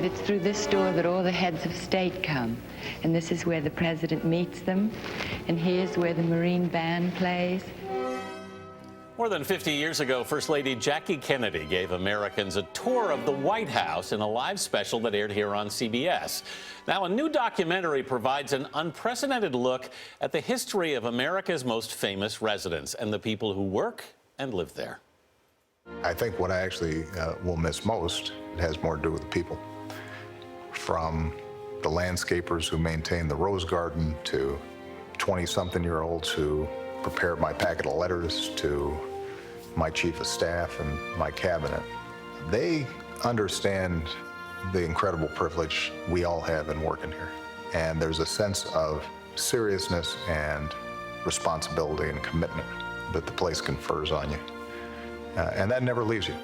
It's through this door that all the heads of state come, and this is where the president meets them, and here's where the Marine Band plays. More than 50 years ago, First Lady Jackie Kennedy gave Americans a tour of the White House in a live special that aired here on CBS. Now, a new documentary provides an unprecedented look at the history of America's most famous residents and the people who work and live there. I think what I actually will miss most, it has more to do with the people. From the landscapers who maintain the rose garden to 20-something-year-olds who prepared my packet of letters to my chief of staff and my cabinet. They understand the incredible privilege we all have in working here. And there's a sense of seriousness and responsibility and commitment that the place confers on you. And that never leaves you.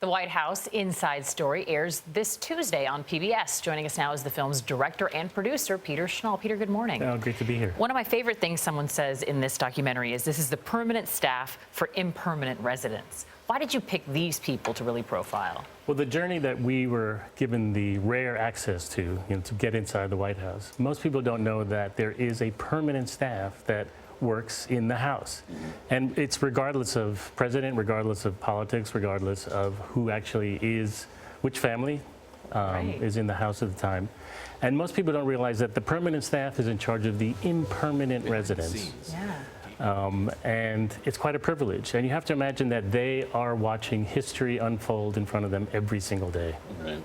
The White House Inside Story airs this Tuesday on PBS. Joining us now is the film's director and producer, Peter Schnall. Peter, good morning. Oh, great to be here. One of my favorite things someone says in this documentary is this is the permanent staff for impermanent residents. Why did you pick these people to really profile? Well, the journey that we were given the rare access to get inside the White House, most people don't know that there is a permanent staff that works in the House. And it's regardless of president, regardless of politics, regardless of who actually is, which family is in the House at the time. And most people don't realize that the permanent staff is in charge of the impermanent residents. Yeah. And it's quite a privilege. And you have to imagine that they are watching history unfold in front of them every single day. Right.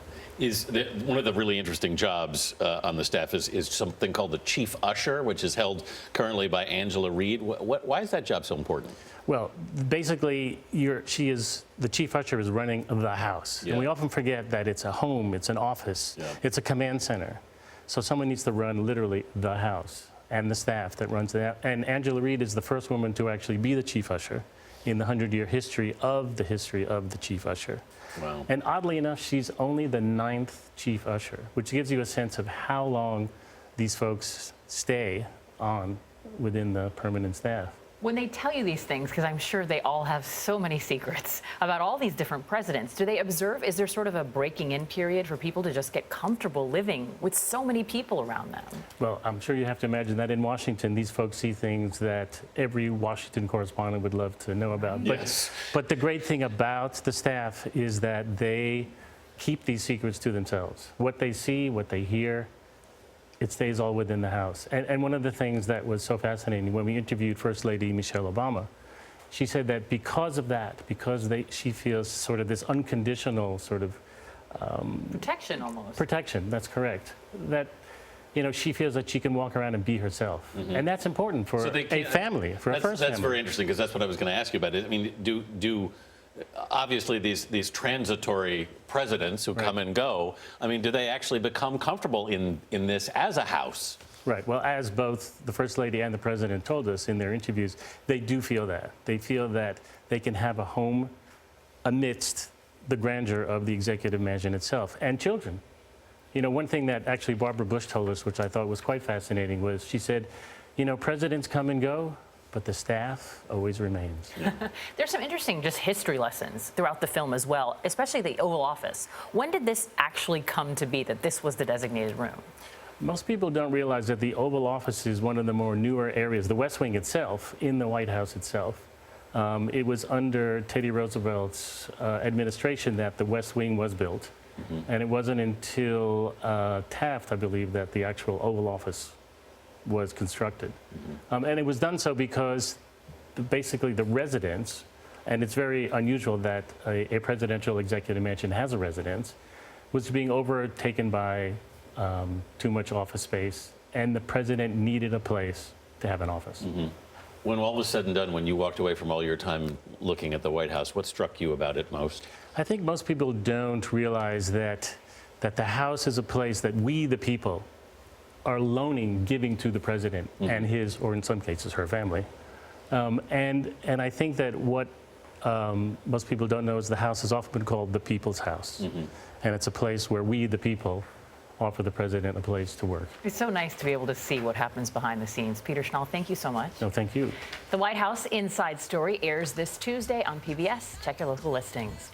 One of the really interesting jobs on the staff is something called the chief usher, which is held currently by Angela Reed. Why is that job so important? Well, basically, the chief usher is running the House. Yeah. And we often forget that it's a home, it's an office, it's a command center. So someone needs to run literally the House and the staff that runs that. And Angela Reed is the first woman to actually be the chief usher in the 100-year history of the chief usher. Wow. And oddly enough, she's only the 9th chief usher, which gives you a sense of how long these folks stay on within the permanent staff. When they tell you these things, because I'm sure they all have so many secrets about all these different presidents, do they observe, is there sort of a breaking in period for people to just get comfortable living with so many people around them? Well, I'm sure you have to imagine that in Washington, these folks see things that every Washington correspondent would love to know about. Yes. But the great thing about the staff is that they keep these secrets to themselves. What they see, what they hear, it stays all within the House. And one of the things that was so fascinating, when we interviewed First Lady Michelle Obama, she said that because of that, she feels sort of this unconditional sort of... protection almost. Protection, that's correct. That, she feels that she can walk around and be herself. Mm-hmm. And that's important for a family, for a first family. That's very interesting, because that's what I was going to ask you about. I mean, obviously these transitory presidents who come and go, I mean, do they actually become comfortable in this as a House? Right. Well, as both the First Lady and the President told us in their interviews, they do feel that. They feel that they can have a home amidst the grandeur of the executive mansion itself, and children. One thing that actually Barbara Bush told us, which I thought was quite fascinating, was she said, presidents come and go, but the staff always remains. There's some interesting just history lessons throughout the film as well, especially the Oval Office. When did this actually come to be, that this was the designated room? Most people don't realize that the Oval Office is one of the more newer areas, the West Wing itself, in the White House itself. It was under Teddy Roosevelt's administration that the West Wing was built. Mm-hmm. And it wasn't until Taft, I believe, that the actual Oval Office was constructed. Mm-hmm. And it was done so because basically the residence, and it's very unusual that a presidential executive mansion has a residence, was being overtaken by too much office space, and the president needed a place to have an office. Mm-hmm. When all was said and done, when you walked away from all your time looking at the White House, what struck you about it most? I think most people don't realize that the House is a place that we, the people, are giving to the president and his, or in some cases, her family. And I think that what most people don't know is the House has often been called the People's House. Mm-hmm. And it's a place where we, the people, offer the president a place to work. It's so nice to be able to see what happens behind the scenes. Peter Schnall, thank you so much. No, thank you. The White House Inside Story airs this Tuesday on PBS. Check your local listings.